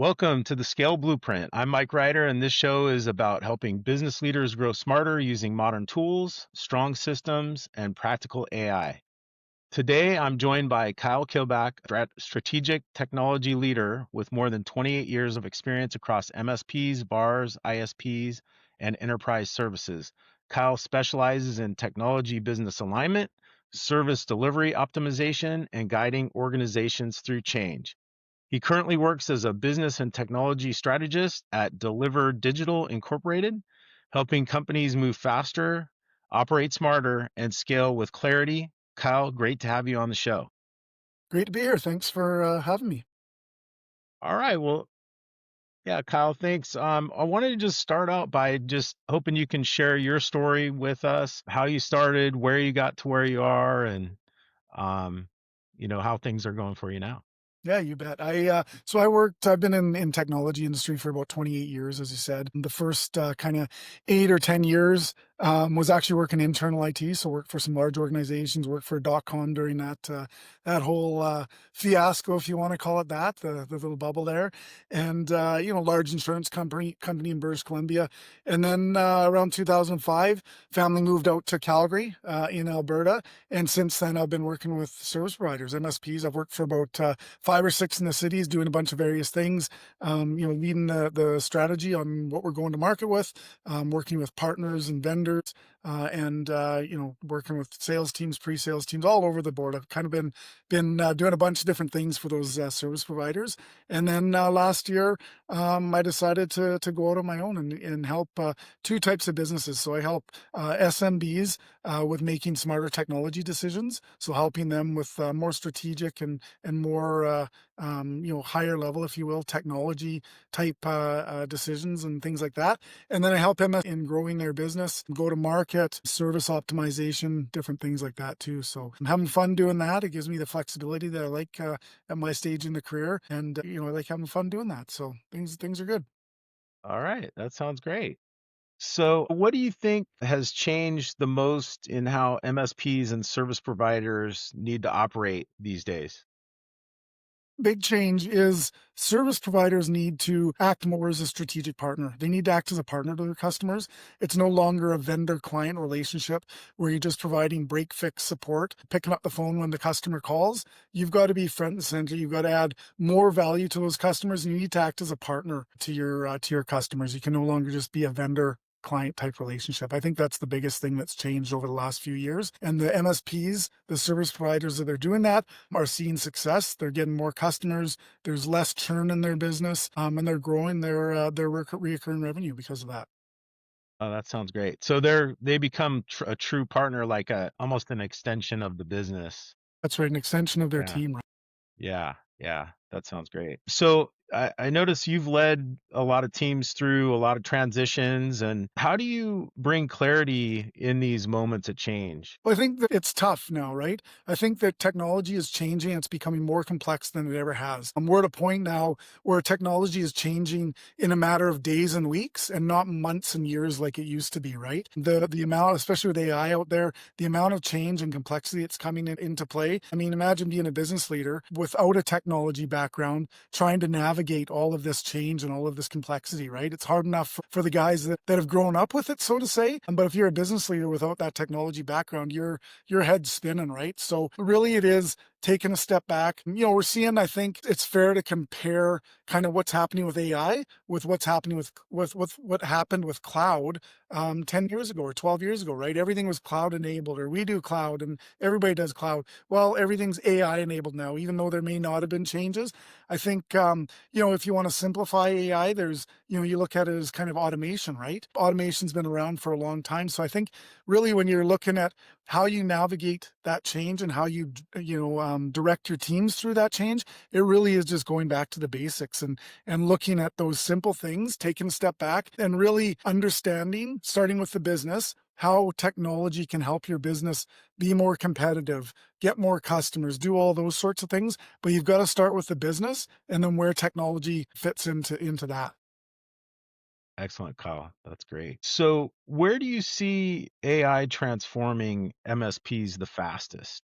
Welcome to the Scale Blueprint. I'm Mike Ryder, and this show is about helping business leaders grow smarter using modern tools, strong systems, and practical AI. Today, I'm joined by Kyle Kilback, strategic technology leader with more than 28 years of experience across MSPs, VARs, ISPs, and enterprise services. Kyle specializes in technology business alignment, service delivery optimization, and guiding organizations through change. He currently works as a business and technology strategist at Deliver Digital Incorporated, helping companies move faster, operate smarter, and scale with clarity. Kyle, great to have you on the show. Great to be here. Thanks for having me. All right. Well, yeah, Kyle, thanks. I wanted to just start out by just hoping you can share your story with us, how you started, where you got to where you are, and um, how things are going for you now. Yeah, you bet. I've been in technology industry for about 28 years, as you said. The first kind of 8 or 10 years was actually working internal IT. So worked for some large organizations, worked for .com during that whole fiasco, if you want to call it that, the little bubble there. And, large insurance company in British Columbia. And then around 2005, family moved out to Calgary in Alberta. And since then, I've been working with service providers, MSPs. I've worked for about 5 or 6 in the cities, doing a bunch of various things, leading the strategy on what we're going to market with, working with partners and vendors, and working with sales teams, pre-sales teams all over the board. I've kind of been doing a bunch of different things for those service providers. And then last year, I decided to go out on my own and help two types of businesses. So I help SMBs with making smarter technology decisions. So helping them with more strategic and more higher level, if you will, technology type decisions and things like that. And then I help them in growing their business, go to market, service optimization, different things like that too. So I'm having fun doing that. It gives me the flexibility that I like at my stage in the career, and I like having fun doing that. So things are good. All right. That sounds great. So, what do you think has changed the most in how MSPs and service providers need to operate these days? Big change is service providers need to act more as a strategic partner. They need to act as a partner to their customers. It's no longer a vendor client relationship where you're just providing break fix support, picking up the phone when the customer calls. You've got to be front and center. You've got to add more value to those customers, and you need to act as a partner to your customers. You can no longer just be a vendor client type relationship. I think that's the biggest thing that's changed over the last few years. And the MSPs, the service providers that are doing that, are seeing success. They're getting more customers. There's less churn in their business, and they're growing their recurring revenue because of that. Oh, that sounds great. So they become a true partner, like a almost an extension of the business. That's right, an extension of their Yeah. team. Yeah, yeah, that sounds great. So I notice you've led a lot of teams through a lot of transitions, and how do you bring clarity in these moments of change? Well, I think that it's tough now, right? I think that technology is changing. It's becoming more complex than it ever has. We're at a point now where technology is changing in a matter of days and weeks and not months and years like it used to be, right? The amount, especially with AI out there, the amount of change and complexity that's coming into play. I mean, imagine being a business leader without a technology background, trying to navigate all of this change and all of this complexity, right? It's hard enough for the guys that have grown up with it, so to say. But if you're a business leader without that technology background, your head's spinning, right? So really it is taking a step back. We're seeing, I think it's fair to compare kind of what's happening with AI with what's happening with what happened with cloud 10 years ago or 12 years ago, right? Everything was cloud enabled, or we do cloud and everybody does cloud. Well, everything's AI enabled now, even though there may not have been changes. I think, if you want to simplify AI, you look at it as kind of automation, right? Automation's been around for a long time. So I think really when you're looking at how you navigate that change and how direct your teams through that change, it really is just going back to the basics and looking at those simple things, taking a step back and really understanding, starting with the business, how technology can help your business be more competitive, get more customers, do all those sorts of things. But you've got to start with the business and then where technology fits into that. Excellent, Kyle. That's great. So, where do you see AI transforming MSPs the fastest?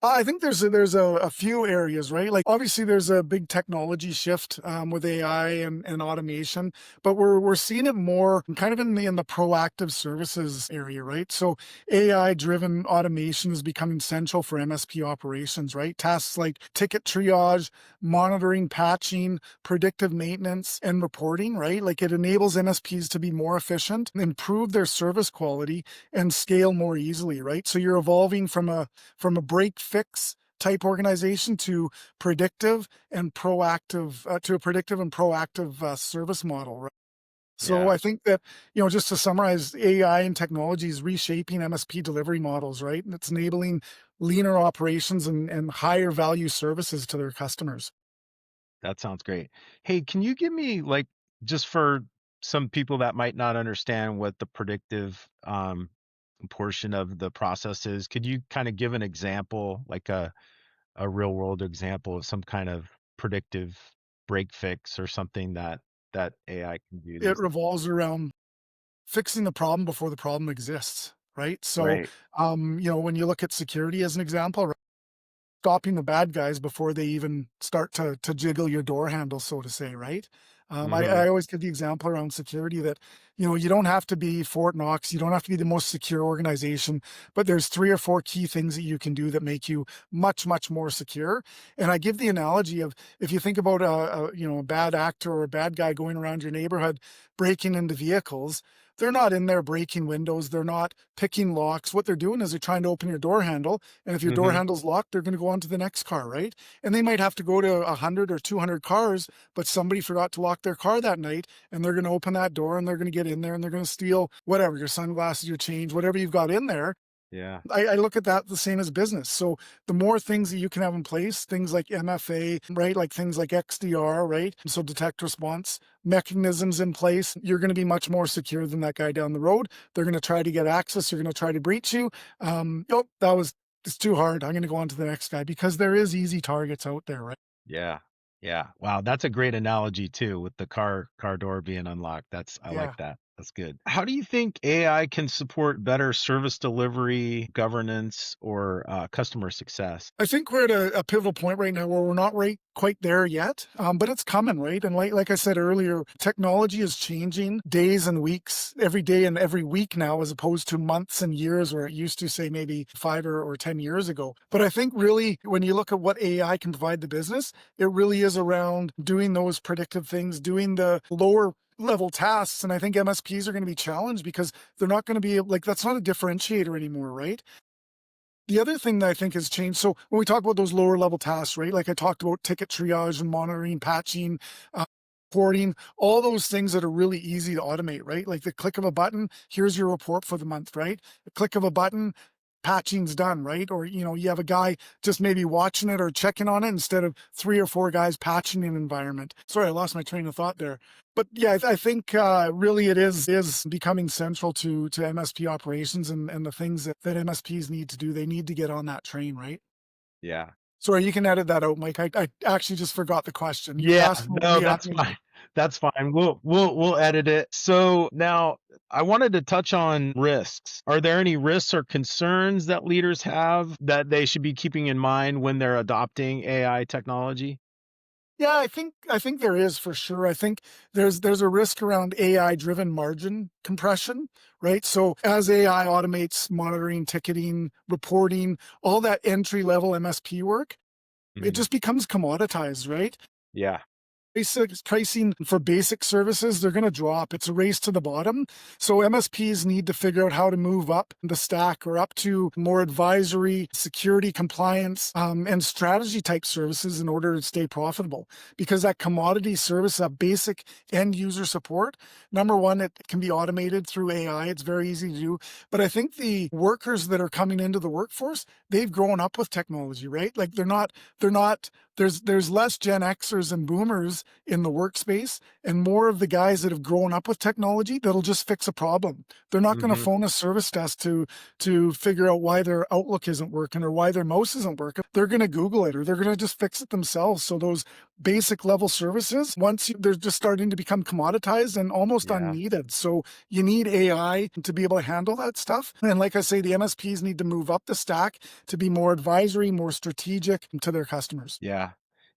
I think there's a few areas, right? Like obviously there's a big technology shift with AI and automation, but we're seeing it more kind of in the proactive services area, right? So AI driven automation is becoming central for MSP operations, right? Tasks like ticket triage, monitoring, patching, predictive maintenance, and reporting, right? Like it enables MSPs to be more efficient, improve their service quality, and scale more easily, right? So you're evolving from a break fix type organization to a predictive and proactive service model, right? So Yeah, I think that, just to summarize, AI and technology is reshaping MSP delivery models, right? And it's enabling leaner operations and higher value services to their customers. that sounds great. Hey, can you give me like just for some people that might not understand what the predictive portion of the process is, could you kind of give an example, like a real world example of some kind of predictive break fix or something that AI can do It these days? revolves around fixing the problem before the problem exists, right? So, Right. when you look at security as an example, stopping the bad guys before they even start to jiggle your door handle, so to say, right? I Mhm. always give the example around security that, you don't have to be Fort Knox, you don't have to be the most secure organization, but there's 3 or 4 key things that you can do that make you much, much more secure. And I give the analogy of if you think about a bad actor or a bad guy going around your neighborhood breaking into vehicles, they're not in there breaking windows, they're not picking locks. What they're doing is they're trying to open your door handle, and if your door Mhm. handle's locked, they're gonna go on to the next car, right? And they might have to go to 100 or 200 cars, but somebody forgot to lock their car that night, and they're gonna open that door, and they're gonna get in there, and they're gonna steal whatever, your sunglasses, your change, whatever you've got in there. Yeah. I look at that the same as business. So the more things that you can have in place, things like MFA, right? Like things like XDR, right? So detect response mechanisms in place, you're going to be much more secure than that guy down the road. They're going to try to get access. They're going to try to breach you. Oh, it's too hard. I'm going to go on to the next guy because there is easy targets out there, right? Yeah. Yeah. Wow, that's a great analogy too with the car door being unlocked. I like Yeah. that. That's good. How do you think AI can support better service delivery, governance, or customer success? I think we're at a pivotal point right now where we're not right quite there yet, but it's coming, right? And like I said earlier, technology is changing days and weeks, every day and every week now, as opposed to months and years, where it used to say maybe 5 or 10 years ago. But I think really, when you look at what AI can provide the business, it really is around doing those predictive things, doing the lower level tasks. And I think MSPs are going to be challenged because they're not going to be like, that's not a differentiator anymore, right? The other thing that I think has changed, so when we talk about those lower level tasks, right? Like I talked about ticket triage and monitoring, patching, uh, reporting, all those things that are really easy to automate, right? Like the click of a button, here's your report for the month, right? The click of a button, patching's done, right? Or, you have a guy just maybe watching it or checking on it instead of 3 or 4 guys patching an environment. Sorry, I lost my train of thought there. But yeah, I think really it is becoming central to MSP operations and the things that MSPs need to do. They need to get on that train, right? Yeah. Sorry, you can edit that out, Mike. I actually just forgot the question. You Yeah, asked what no, we that's happening. fine. That's fine. We'll edit it. So now I wanted to touch on risks. Are there any risks or concerns that leaders have that they should be keeping in mind when they're adopting AI technology? Yeah, I think there is for sure. I think there's a risk around AI driven margin compression, right? So as AI automates monitoring, ticketing, reporting, all that entry level MSP work, it Mhm. just becomes commoditized, right? Yeah. Basic pricing for basic services, they're going to drop. It's a race to the bottom. So MSPs need to figure out how to move up the stack or up to more advisory, security, compliance, and strategy type services in order to stay profitable. Because that commodity service, that basic end user support, number one, it can be automated through AI. It's very easy to do. But I think the workers that are coming into the workforce, they've grown up with technology, right? Like they're not, there's less Gen Xers and boomers guys in the workspace and more of the guys that have grown up with technology that'll just fix a problem. They're not going to Hmm. phone a service desk to figure out why their Outlook isn't working or why their mouse isn't working. They're going to Google it or they're going to just fix it themselves. So those basic level services, they're just starting to become commoditized and almost Yeah. unneeded. So you need AI to be able to handle that stuff. And like I say, the MSPs need to move up the stack to be more advisory, more strategic to their customers. Yeah.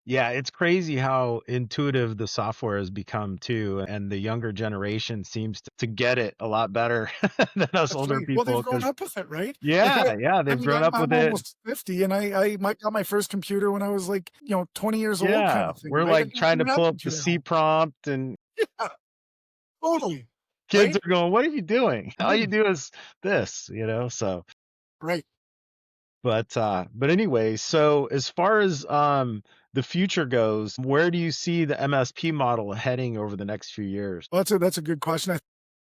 Yeah, it's crazy how intuitive the software has become too, and the younger generation seems to get it a lot better than us That's older right. Well, they've people. grown Because up with it, right? Like yeah, I they've mean, grown I'm up I'm with it. almost 50 and I got my first computer when I was like, 20 years old kind Yeah, of thing, we're, right? I like, didn't trying to even have pull a up the computer at C home. prompt, and Yeah, totally. kids Right? are going, "What are you doing? All you Mhm. do is this," so Right. but anyway, so as far as, the future goes, where do you see the MSP model heading over the next few years? Well, that's a good question.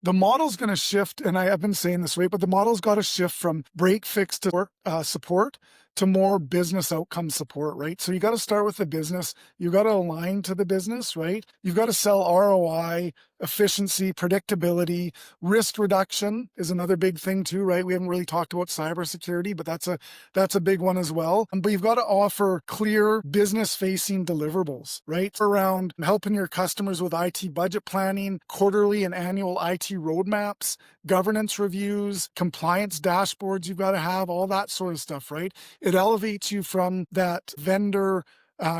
The model's going to shift, and I've been saying this way, but the model's got to shift from break fix to support to more business outcome support, right? So you got to start with the business. You got to align to the business, right? You've got to sell ROI, efficiency, predictability, risk reduction is another big thing too, right? We haven't really talked about cybersecurity, but that's a big one as well. But you've got to offer clear business facing deliverables, right? Around helping your customers with IT budget planning, quarterly and annual IT roadmaps, governance reviews, compliance dashboards you've got to have, all that sort of stuff, right? It elevates you from that vendor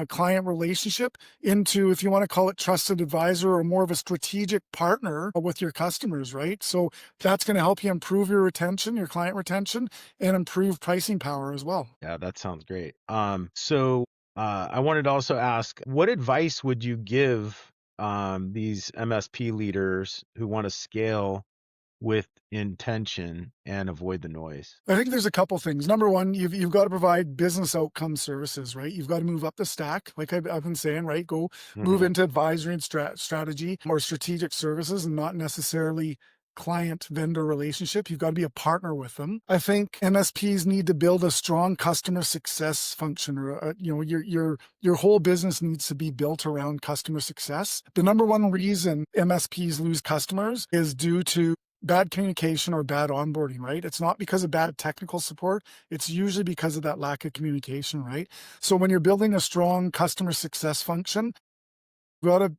client relationship into, if you want to call it trusted advisor or more of a strategic partner with your customers, right? So that's going to help you improve your retention, your client retention, and improve pricing power as well. Yeah, that sounds great. I wanted to also ask, what advice would you give these MSP leaders who want to scale with intention and avoid the noise? I think there's a couple things. Number one, you've got to provide business outcome services, right? You've got to move up the stack, like I've been saying, right? Go move Hmm. into advisory and strategy or strategic services, and not necessarily client vendor relationship. You've got to be a partner with them. I think MSPs need to build a strong customer success function, or your whole business needs to be built around customer success. The number one reason MSPs lose customers is due to bad communication or bad onboarding, right? It's not because of bad technical support. It's usually because of that lack of communication, right? So when you're building a strong customer success function,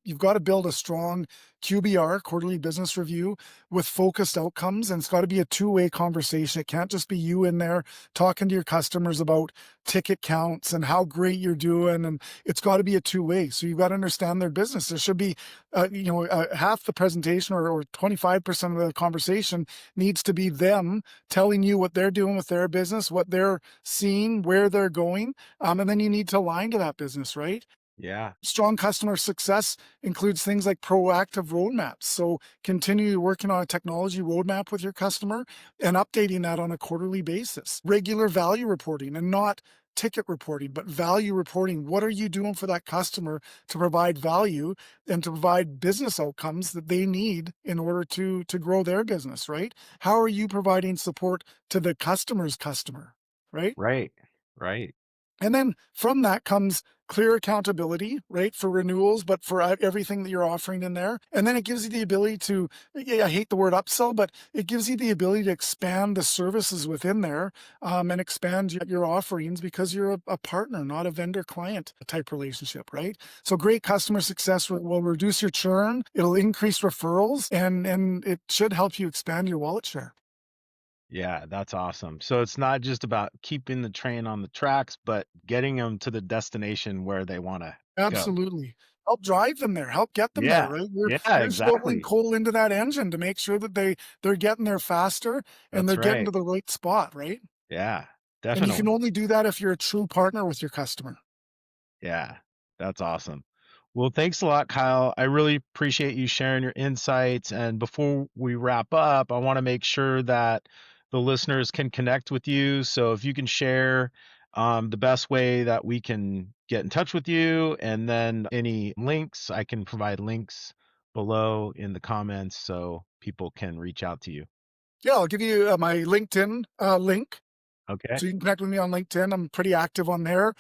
you've got to build a strong QBR, quarterly business review, with focused outcomes, and it's got to be a two-way conversation. It can't just be you in there talking to your customers about ticket counts and how great you're doing, and it's got to be a two-way. So you've got to understand their business. There should be, half the presentation or 25% of the conversation needs to be them telling you what they're doing with their business, what they're seeing, where they're going, and then you need to align to that business, right? Yeah, Strong customer success includes things like proactive roadmaps. So continue working on a technology roadmap with your customer and updating that on a quarterly basis. Regular value reporting, and not ticket reporting, but value reporting. What are you doing for that customer to provide value and to provide business outcomes that they need in order to grow their business, right? How are you providing support to the customer's customer, right? right, right. And then from that comes clear accountability, right, for renewals, but for everything that you're offering in there. And then it gives you the ability to, yeah, I hate the word upsell, but it gives you the ability to expand the services within there, and expand your offerings because you're a partner, not a vendor client type relationship, right? So great customer success will reduce your churn, it'll increase referrals, and it should help you expand your wallet share. Yeah, that's awesome. So it's not just about keeping the train on the tracks, but getting them to the destination where they want to go. Absolutely. Help drive them there, help get them there, Yeah, right? yeah, You're shoveling exactly. coal into that engine to make sure that they're getting there faster and That's they're getting right. to the right spot, right? Yeah, And you can definitely. only do that if you're a true partner with your customer. Yeah, that's awesome. Well, thanks a lot, Kyle. I really appreciate you sharing your insights. And before we wrap up, I want to make sure that the listeners can connect with you. So if you can share the best way that we can get in touch with you, and then any links, I can provide links below in the comments so people can reach out to you. Yeah, I'll give you my LinkedIn link Okay. so you can connect with me on LinkedIn. I'm pretty active on there.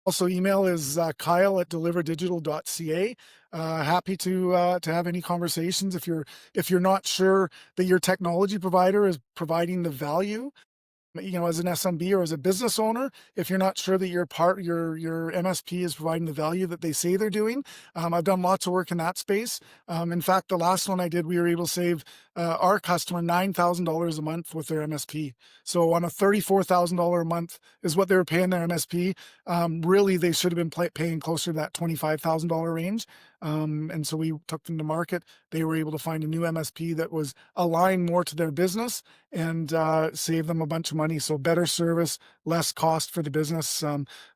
Also, email is kyle@deliverdigital.ca. Happy to have any conversations if you're not sure that your technology provider is providing the value, as an SMB or as a business owner, if you're not sure that your MSP is providing the value that they say they're doing. I've done lots of work in that space. In fact, the last one I did, we were able to save our customer $9,000 a month with their MSP. So on a $34,000 a month is what they were paying their MSP. Really, they should have been paying closer to that $25,000 range. And so we took them to market. They were able to find a new MSP that was aligned more to their business and save them a bunch of money. So better service, less cost for the business.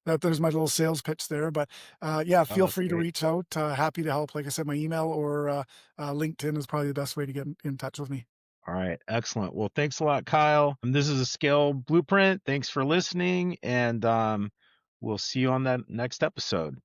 There's my little sales pitch there. But yeah, Oh, feel that's free to great. reach out. Happy to help. Like I said, my email or LinkedIn is probably the best way to get in touch with me. All right, excellent. Well, thanks a lot, Kyle. This is a scale blueprint. Thanks for listening, and we'll see you on that next episode.